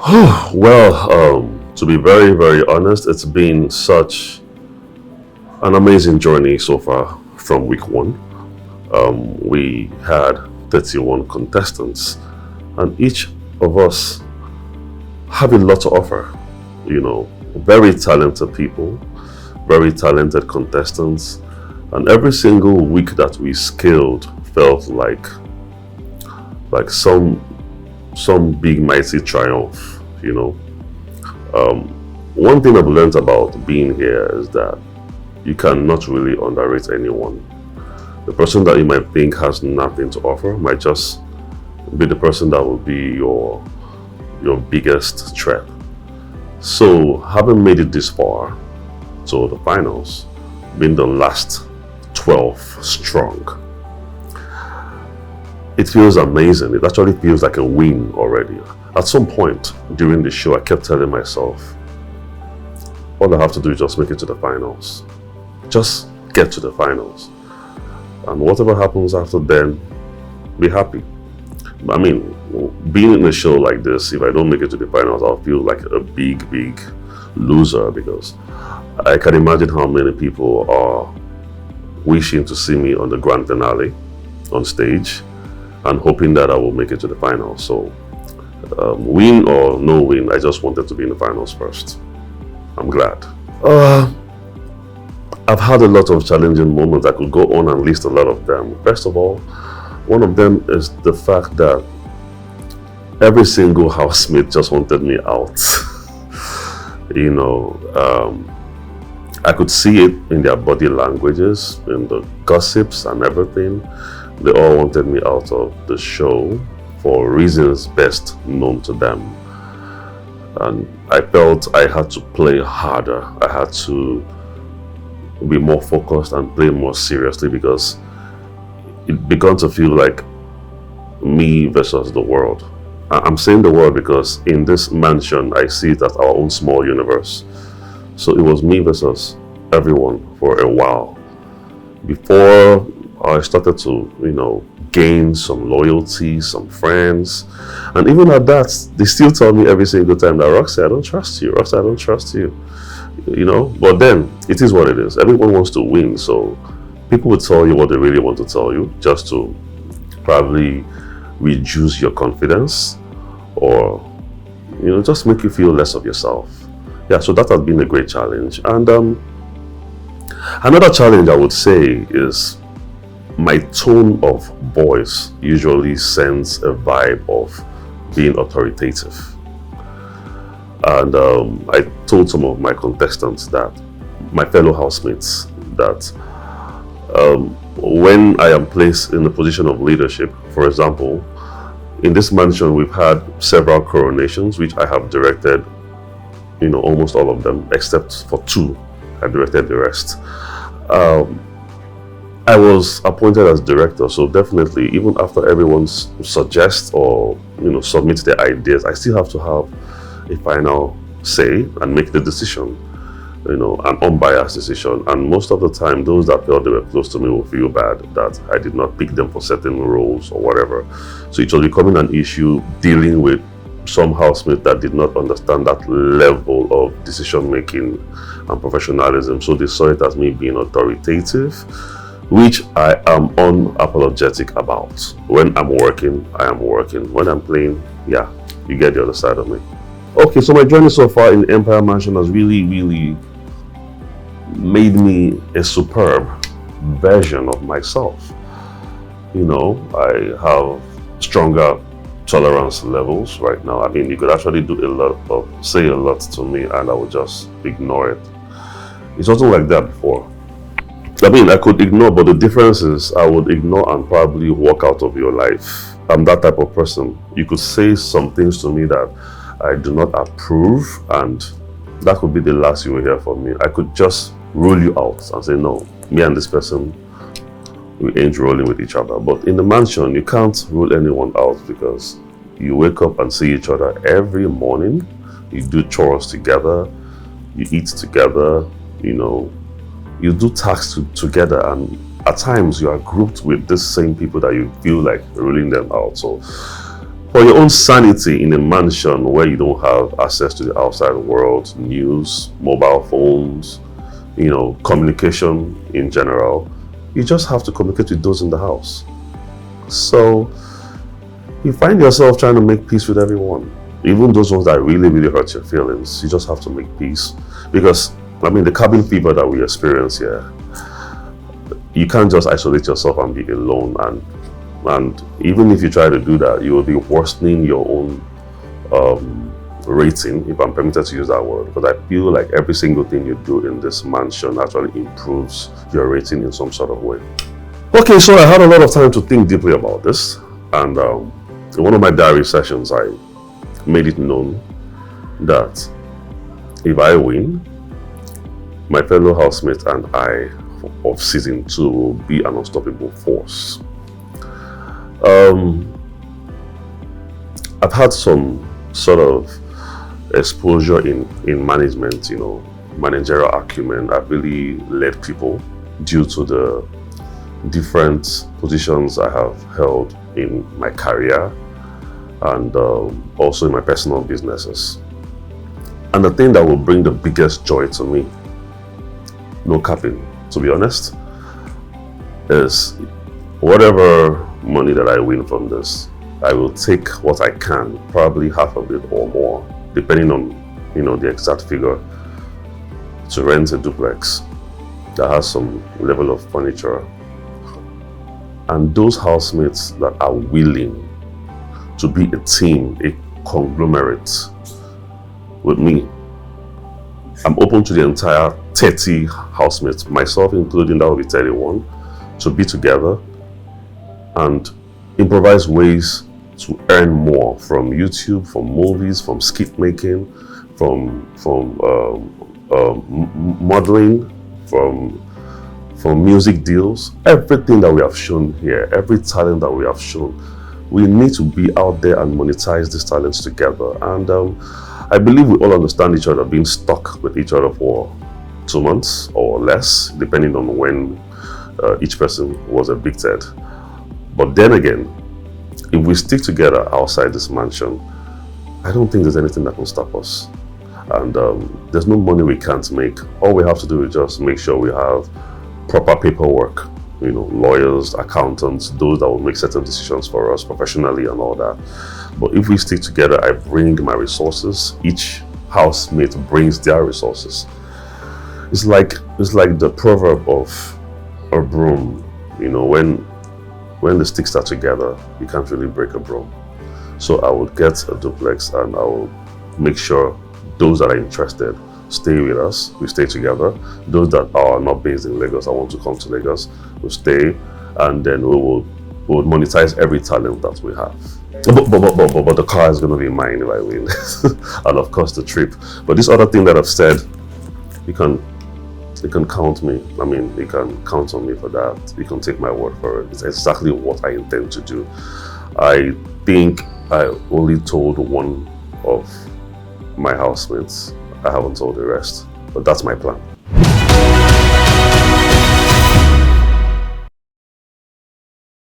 To be very, very honest, it's been such an amazing journey so far from week one. We had 31 contestants, and each of us have a lot to offer. Very talented people, very talented contestants, and every single week that we scaled felt like some big mighty triumph. Um, One thing I've learned about being here is that you cannot really underrate anyone. The person that you might think has nothing to offer might just be the person that will be your biggest threat. So having made it this far to the finals, being the last 12 strong, it feels amazing. It actually feels like a win already. At some point during the show, I kept telling myself, all I have to do is just make it to the finals. Just get to the finals. And whatever happens after then, be happy. I mean, being in a show like this, if I don't make it to the finals, I'll feel like a big, big loser, because I can imagine how many people are wishing to see me on the grand finale on stage and hoping that I will make it to the finals. So win or no win, I just wanted to be in the finals first. I'm glad. I've had a lot of challenging moments. I could go on and list a lot of them. First of all, one of them is the fact that every single housemate just wanted me out. I could see it in their body languages, in the gossips and everything. They all wanted me out of the show for reasons best known to them. And I felt I had to play harder. I had to be more focused and play more seriously, because it began to feel like me versus the world. I'm saying the world because in this mansion, I see it as our own small universe. So it was me versus everyone for a while before I started to, gain some loyalty, some friends. And even at that, they still tell me every single time that, Roxy, I don't trust you. Roxy, I don't trust you. But then it is what it is. Everyone wants to win. So people will tell you what they really want to tell you, just to probably reduce your confidence, or, just make you feel less of yourself. Yeah, so that has been a great challenge. And another challenge I would say is my tone of voice usually sends a vibe of being authoritative. And I told some of my contestants, that my fellow housemates, that when I am placed in a position of leadership, for example, in this mansion we've had several coronations, which I have directed, almost all of them, except for two. I directed the rest. I was appointed as director, so definitely, even after everyone suggests or submits their ideas, I still have to have a final say and make the decision, an unbiased decision. And most of the time, those that felt they were close to me will feel bad that I did not pick them for certain roles or whatever. So it was becoming an issue dealing with some housemates that did not understand that level of decision making and professionalism. So they saw it as me being authoritative, which I am unapologetic about. When I'm working, I am working. When I'm playing, yeah, you get the other side of me. Okay, so my journey so far in Empire Mansion has really, really made me a superb version of myself. I have stronger tolerance levels right now. I mean, you could actually say a lot to me and I would just ignore it. It wasn't like that before. I mean, I could ignore, but the difference is I would ignore and probably walk out of your life. I'm that type of person. You could say some things to me that I do not approve, and that could be the last you will hear from me. I could just rule you out and say, no, me and this person, we ain't rolling with each other. But in the mansion, you can't rule anyone out, because you wake up and see each other every morning. You do chores together, you eat together, you do tasks together, and at times you are grouped with the same people that you feel like ruling them out. So For your own sanity in a mansion where you don't have access to the outside world, news, mobile phones, communication in general, you just have to communicate with those in the house. So you find yourself trying to make peace with everyone, even those ones that really, really hurt your feelings. You just have to make peace, because the cabin fever that we experience here, you can't just isolate yourself and be alone, and even if you try to do that, you will be worsening your own rating, if I'm permitted to use that word, because I feel like every single thing you do in this mansion actually improves your rating in some sort of way. Okay, so I had a lot of time to think deeply about this, and in one of my diary sessions, I made it known that if I win, my fellow housemate and I of season 2 will be an unstoppable force. I've had some sort of exposure in management, managerial acumen. I've really led people due to the different positions I have held in my career and also in my personal businesses. And the thing that will bring the biggest joy to me, no capping, to be honest, is whatever money that I win from this, I will take what I can, probably half of it or more, depending on the exact figure, to rent a duplex that has some level of furniture. And those housemates that are willing to be a team, a conglomerate with me, I'm open to the entire 30 housemates, myself including, that will be 31, to be together and improvise ways to earn more from YouTube, from movies, from skit making, from modeling, from music deals. Everything that we have shown here, every talent that we have shown, we need to be out there and monetize these talents together. And I believe we all understand each other, being stuck with each other for 2 months or less, depending on when each person was evicted. But then again, if we stick together outside this mansion, I don't think there's anything that can stop us. And there's no money we can't make. All we have to do is just make sure we have proper paperwork, lawyers, accountants, those that will make certain decisions for us professionally and all that. But if we stick together, I bring my resources, each housemate brings their resources. It's like the proverb of a broom, when the sticks are together, you can't really break a broom. So I would get a duplex and I will make sure those that are interested stay with us, we stay together. Those that are not based in Lagos, I want to come to Lagos, we'll stay, and then we will monetize every talent that we have. But the car is going to be mine if I win. And of course the trip. But this other thing that I've said, you can count me. You can count on me for that. You can take my word for it. It's exactly what I intend to do. I think I only told one of my housemates. I haven't told the rest, but that's my plan.